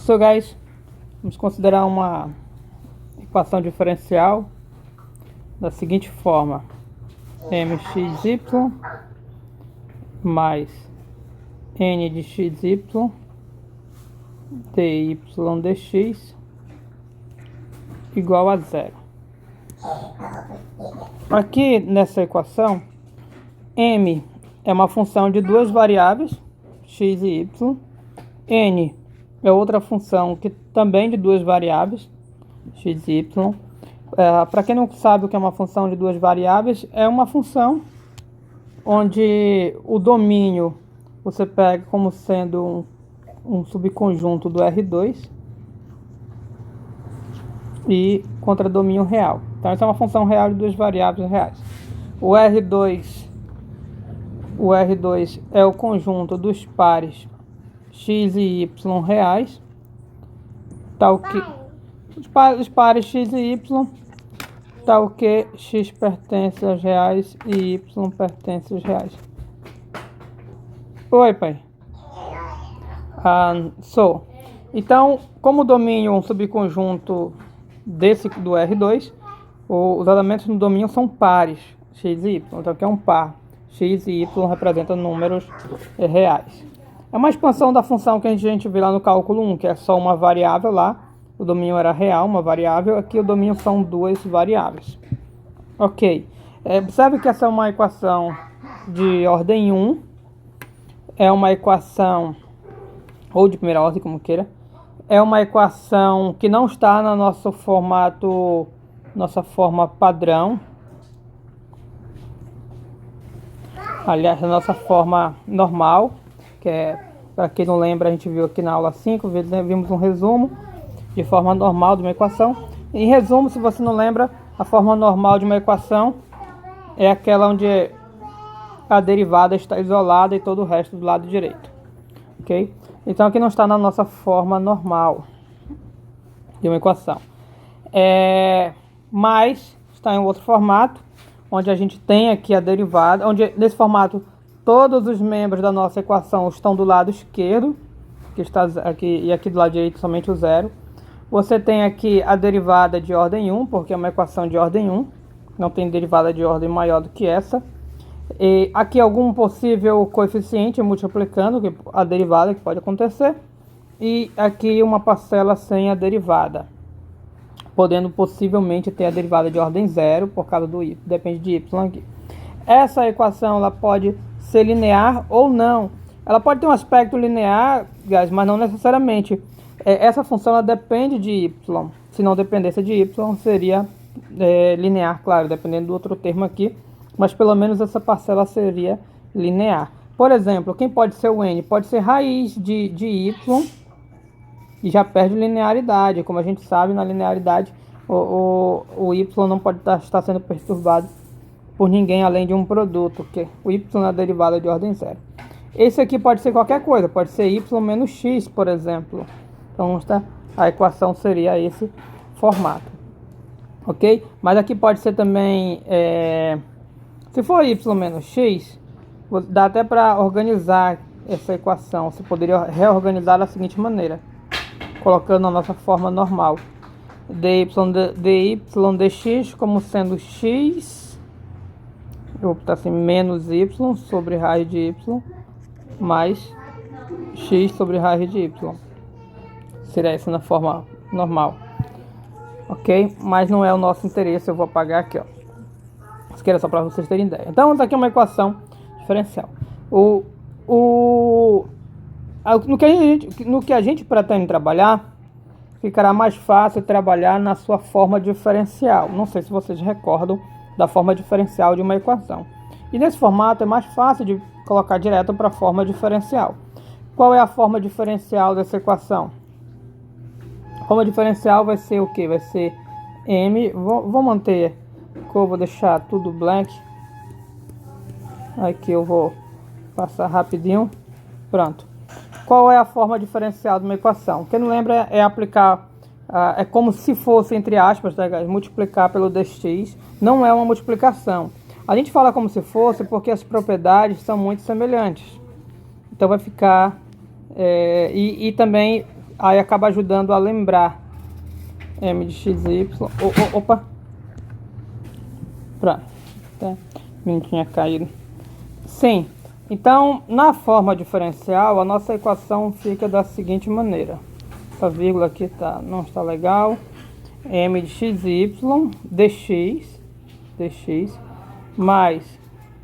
So guys, vamos considerar uma equação diferencial da seguinte forma: mxy mais n de xy dy dx igual a zero. Aqui nessa equação, m é uma função de duas variáveis, x e y. N é outra função que também de duas variáveis, x e y. Para quem não sabe o que é uma função de duas variáveis, é uma função onde o domínio você pega como sendo um subconjunto do R2 e contradomínio real. Então essa é uma função real de duas variáveis reais. O R2 é o conjunto dos pares x e y reais, tal que os pares x e y, tal que x pertence aos reais e y pertence aos reais. Oi, pai. Então, como o domínio é um subconjunto do R2, os elementos no domínio são pares, x e y, então que é um par. X e y representam números reais. É uma expansão da função que a gente vê lá no cálculo 1, que é só uma variável lá. O domínio era real, uma variável. Aqui o domínio são duas variáveis. Ok. Observe que essa é uma equação de ordem 1. É uma equação, ou de primeira ordem, como queira. É uma equação que não está no nosso formato, nossa forma padrão. Aliás, a nossa forma normal, que é, para quem não lembra, a gente viu aqui na aula 5, vimos um resumo de forma normal de uma equação. Em resumo, se você não lembra, a forma normal de uma equação é aquela onde a derivada está isolada e todo o resto do lado direito. Ok? Então aqui não está na nossa forma normal de uma equação. Mas está em outro formato, onde a gente tem aqui a derivada, onde nesse formato todos os membros da nossa equação estão do lado esquerdo, que está aqui, e aqui do lado direito somente o zero. Você tem aqui a derivada de ordem 1, porque é uma equação de ordem 1, não tem derivada de ordem maior do que essa. E aqui algum possível coeficiente multiplicando a derivada, que pode acontecer. E aqui uma parcela sem a derivada, podendo possivelmente ter a derivada de ordem zero, por causa do y, depende de y aqui. Essa equação ela pode ser linear ou não. Ela pode ter um aspecto linear, guys, mas não necessariamente. Essa função ela depende de y. Se não dependesse de y, seria linear, claro, dependendo do outro termo aqui. Mas pelo menos essa parcela seria linear. Por exemplo, quem pode ser o n? Pode ser raiz de y e já perde linearidade. Como a gente sabe, na linearidade o y não pode estar sendo perturbado por ninguém além de um produto, que o y é a derivada de ordem zero. Esse aqui pode ser qualquer coisa, pode ser y menos x, por exemplo. Então a equação seria esse formato, ok? Mas aqui pode ser também, se for y menos x, dá até para organizar essa equação. Você poderia reorganizar da seguinte maneira, colocando a nossa forma normal: dy dx como sendo x, eu vou botar assim, menos y sobre raiz de y, mais x sobre raiz de y. Seria essa na forma normal. Ok? Mas não é o nosso interesse, eu vou apagar aqui, ó. Isso aqui era só para vocês terem ideia. Então, essa aqui é uma equação diferencial. No que a gente pretende trabalhar, ficará mais fácil trabalhar na sua forma diferencial. Não sei se vocês recordam da forma diferencial de uma equação. E nesse formato é mais fácil de colocar direto para a forma diferencial. Qual é a forma diferencial dessa equação? A forma diferencial vai ser o que? Vai ser m. Vou manter, eu vou deixar tudo black. Aqui eu vou passar rapidinho. Pronto. Qual é a forma diferencial de uma equação? Quem não lembra é aplicar, é como se fosse, entre aspas, multiplicar pelo dx. Não é uma multiplicação. A gente fala como se fosse porque as propriedades são muito semelhantes. Então vai ficar... e também aí acaba ajudando a lembrar. M de x e y. Opa! Pronto. Tá. Não tinha caído. Sim. Então, na forma diferencial, a nossa equação fica da seguinte maneira. Essa vírgula aqui não está legal. M de x e y dx mais,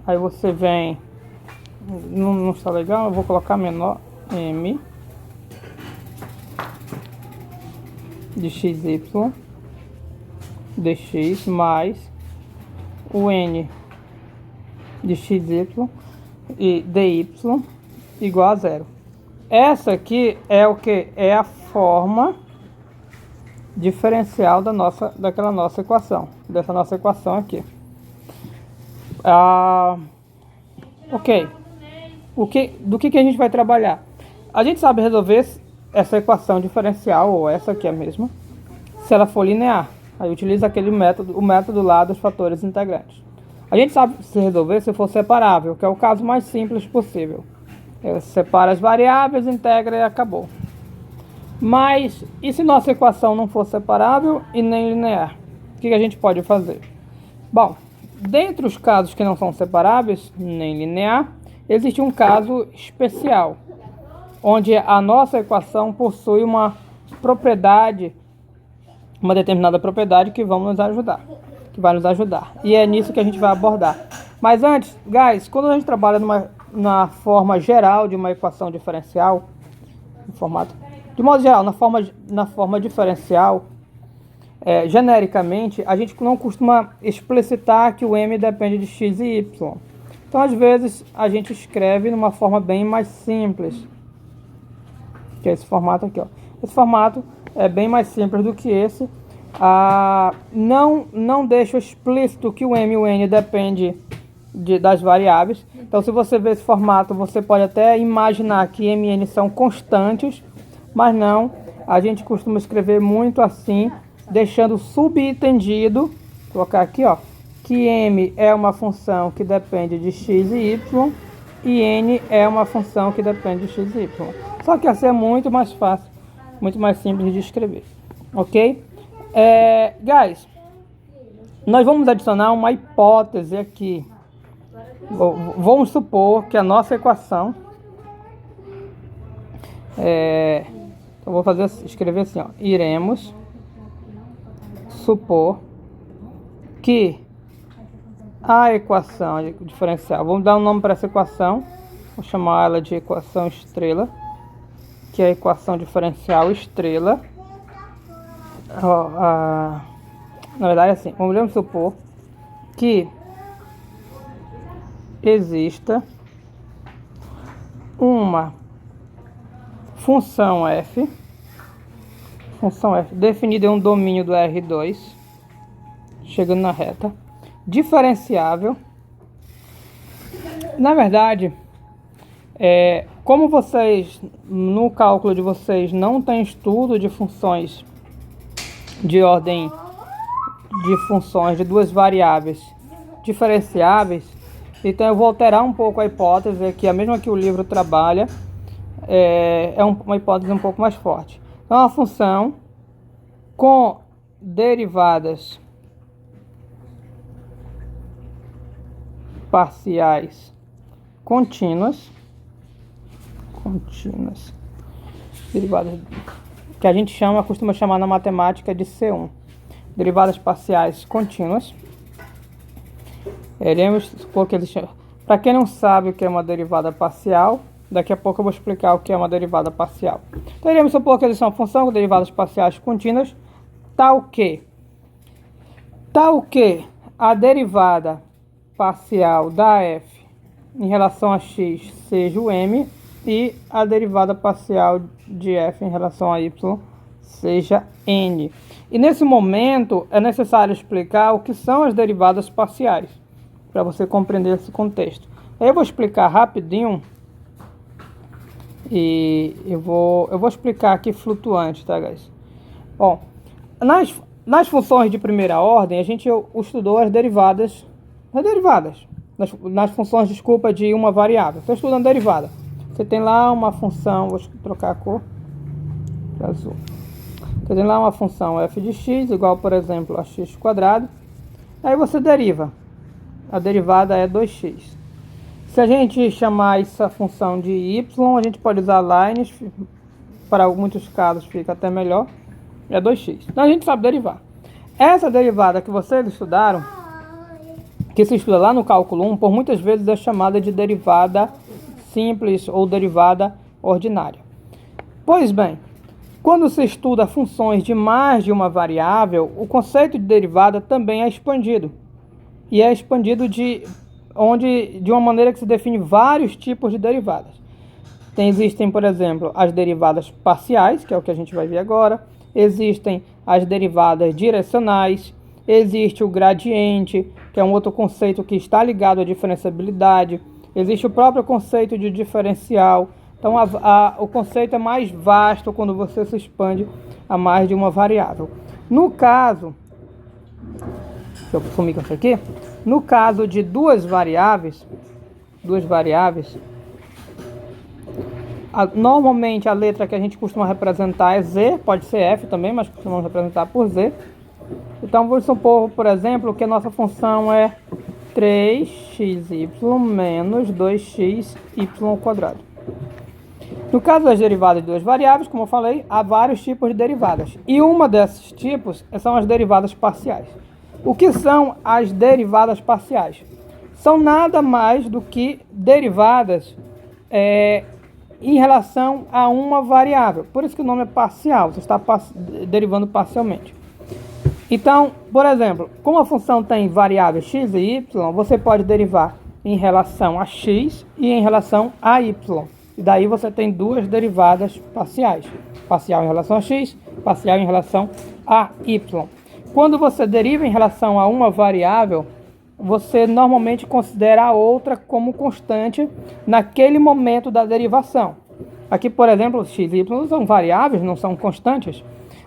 aí você vem, não está legal, eu vou colocar menor, M de x y dx mais o N de xy e dy igual a zero. Essa aqui é o que? É a forma diferencial daquela nossa equação, dessa nossa equação aqui. Ok. Do que a gente vai trabalhar? A gente sabe resolver essa equação diferencial, ou essa aqui é a mesma, se ela for linear. Aí utiliza o método lá dos fatores integrantes. A gente sabe se resolver se for separável, que é o caso mais simples possível. Você separa as variáveis, integra e acabou. Mas, e se nossa equação não for separável e nem linear? O que a gente pode fazer? Bom, dentre os casos que não são separáveis, nem linear, existe um caso especial, onde a nossa equação possui uma determinada propriedade que vai nos ajudar. E é nisso que a gente vai abordar. Mas antes, guys, quando a gente trabalha na forma geral de uma equação diferencial, de modo geral, na forma diferencial, genericamente, a gente não costuma explicitar que o m depende de x e y. Então, às vezes, a gente escreve numa forma bem mais simples, que é esse formato aqui, ó. Esse formato é bem mais simples do que esse. Não deixa explícito que o m e o n depende das variáveis. Então, se você ver esse formato, você pode até imaginar que m e n são constantes, mas não. A gente costuma escrever muito assim, deixando subentendido, vou colocar aqui, ó, que m é uma função que depende de x e y, e n é uma função que depende de x e y. Só que assim é muito mais fácil, muito mais simples de escrever, ok? Guys, nós vamos adicionar uma hipótese aqui. Vamos supor que a nossa equação eu vou escrever assim, ó. Iremos supor que a equação diferencial, vamos dar um nome para essa equação, vou chamar ela de equação estrela, que é a equação diferencial estrela. Na verdade, assim, vamos supor que exista uma função f definida em um domínio do R2, chegando na reta, diferenciável. Na verdade, como vocês, no cálculo de vocês, não tem estudo de funções de ordem de funções de duas variáveis diferenciáveis, então eu vou alterar um pouco a hipótese, que a mesma que o livro trabalha, uma hipótese um pouco mais forte. Então, uma função com derivadas parciais contínuas, derivadas que a gente costuma chamar na matemática de C1, derivadas parciais contínuas. Iremos supor que eles chamam. Para quem não sabe o que é uma derivada parcial, daqui a pouco eu vou explicar o que é uma derivada parcial. Então, iremos supor que eles são função com derivadas parciais contínuas, tal que a derivada parcial da f em relação a x seja o m e a derivada parcial de f em relação a y seja n. E nesse momento é necessário explicar o que são as derivadas parciais, para você compreender esse contexto. Aí eu vou explicar rapidinho. E eu vou explicar aqui flutuante, tá, guys? Bom, nas funções de primeira ordem, a gente estudou as derivadas. Nas funções, desculpa, de uma variável. Estou estudando derivada. Você tem lá uma função, vou trocar a cor, azul. Então, tem lá uma função f de x igual, por exemplo, a x². Aí você deriva. A derivada é 2x. Se a gente chamar essa função de y, a gente pode usar lines. Para muitos casos fica até melhor. É 2x. Então a gente sabe derivar. Essa derivada que vocês estudaram, que se estuda lá no cálculo 1, por muitas vezes é chamada de derivada simples ou derivada ordinária. Pois bem, quando se estuda funções de mais de uma variável, o conceito de derivada também é expandido. E é expandido de uma maneira que se define vários tipos de derivadas. Existem, por exemplo, as derivadas parciais, que é o que a gente vai ver agora. Existem as derivadas direcionais. Existe o gradiente, que é um outro conceito que está ligado à diferenciabilidade. Existe o próprio conceito de diferencial. Então, o conceito é mais vasto quando você se expande a mais de uma variável. No caso, deixa eu sumir com isso aqui. No caso de duas variáveis, normalmente a letra que a gente costuma representar é Z, pode ser F também, mas costumamos representar por Z. Então, vamos supor, por exemplo, que a nossa função é 3xy menos 2xy². No caso das derivadas de duas variáveis, como eu falei, há vários tipos de derivadas. E uma desses tipos são as derivadas parciais. O que são as derivadas parciais? São nada mais do que derivadas em relação a uma variável. Por isso que o nome é parcial, você está derivando parcialmente. Então, por exemplo, como a função tem variáveis x e y, você pode derivar em relação a x e em relação a y. E daí você tem duas derivadas parciais. Parcial em relação a x, parcial em relação a y. Quando você deriva em relação a uma variável, você normalmente considera a outra como constante naquele momento da derivação. Aqui, por exemplo, x e y são variáveis, não são constantes.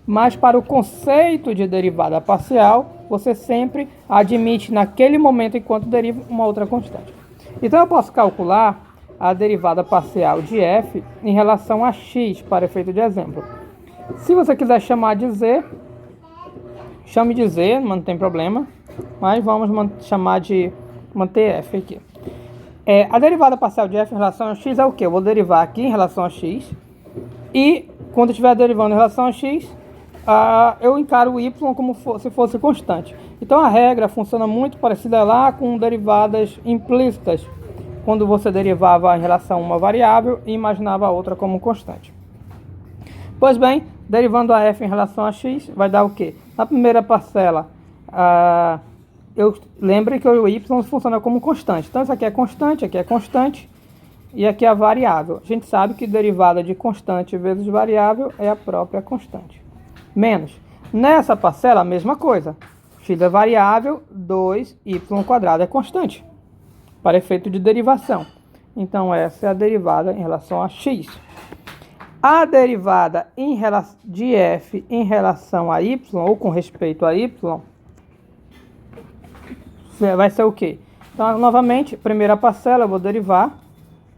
Mas para o conceito de derivada parcial, você sempre admite naquele momento enquanto deriva uma outra constante. Então eu posso calcular a derivada parcial de f em relação a x, para efeito de exemplo. Se você quiser chamar de z, chame de z, não tem problema, mas vamos chamar de manter f aqui. A derivada parcial de f em relação a x é o quê? Eu vou derivar aqui em relação a x e quando estiver derivando em relação a x, eu encaro o y como se fosse constante. Então a regra funciona muito parecida lá com derivadas implícitas, quando você derivava em relação a uma variável e imaginava a outra como constante. Pois bem, derivando a f em relação a x, vai dar o quê? Na primeira parcela, lembre que o y funciona como constante. Então isso aqui é constante e aqui é a variável. A gente sabe que derivada de constante vezes variável é a própria constante. Menos. Nessa parcela, a mesma coisa. X é variável, 2y² é constante, para efeito de derivação. Então, essa é a derivada em relação a x. A derivada de f em relação a y, ou com respeito a y, vai ser o quê? Então, novamente, primeira parcela, eu vou derivar.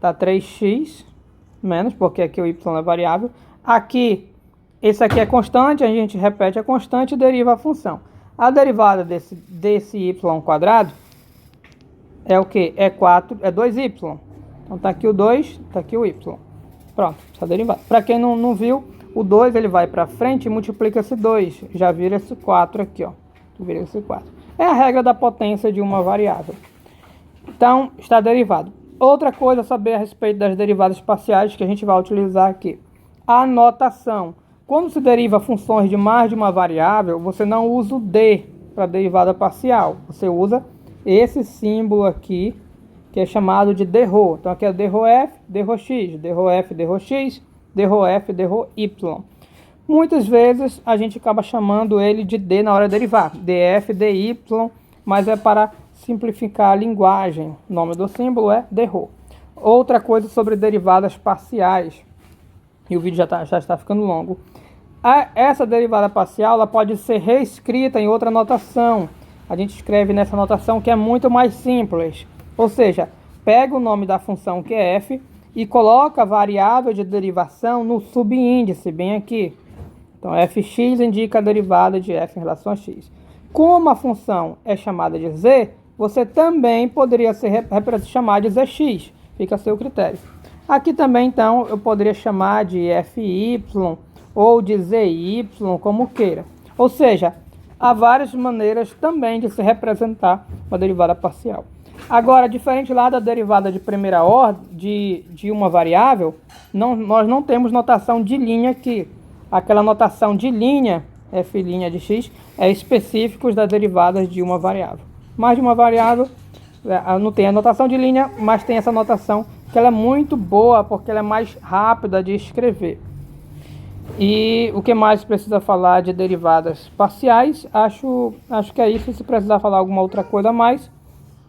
Tá 3x menos, porque aqui o y é variável. Aqui, esse aqui é constante, a gente repete a constante e deriva a função. A derivada desse y² é o que? É 2y. Então tá aqui o 2, tá aqui o y. Pronto, essa derivada. Para quem não viu, o 2 ele vai para frente e multiplica esse 2. Já vira esse 4 aqui, ó. Vira esse 4. É a regra da potência de uma variável. Então, está derivado. Outra coisa a saber a respeito das derivadas parciais que a gente vai utilizar aqui. A notação. Quando se deriva funções de mais de uma variável, você não usa o d para derivada parcial. Você usa esse símbolo aqui, que é chamado de dρ. Então aqui é dρf, dρx, dρf, dρx, dρf, dρy. Muitas vezes a gente acaba chamando ele de d na hora de derivar. df, dy, mas é para simplificar a linguagem. O nome do símbolo é dρ. Outra coisa sobre derivadas parciais. E o vídeo já está ficando longo. Essa derivada parcial ela pode ser reescrita em outra notação. A gente escreve nessa notação que é muito mais simples. Ou seja, pega o nome da função que é f e coloca a variável de derivação no subíndice, bem aqui. Então, fx indica a derivada de f em relação a x. Como a função é chamada de z, você também poderia chamar de zx. Fica a seu critério. Aqui também, então, eu poderia chamar de fy ou de zy, como queira. Ou seja, há várias maneiras também de se representar uma derivada parcial. Agora, diferente lá da derivada de primeira ordem, de uma variável, nós não temos notação de linha aqui. Aquela notação de linha, f' de x, é específicos das derivadas de uma variável. Mais de uma variável, não tem a notação de linha, mas tem essa notação que ela é muito boa, porque ela é mais rápida de escrever. E o que mais precisa falar de derivadas parciais? Acho que é isso. Se precisar falar alguma outra coisa a mais,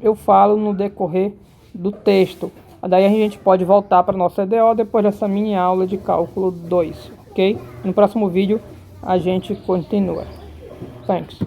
eu falo no decorrer do texto. Daí a gente pode voltar para a nossa EDO depois dessa mini aula de cálculo 2, ok? No próximo vídeo a gente continua. Thanks.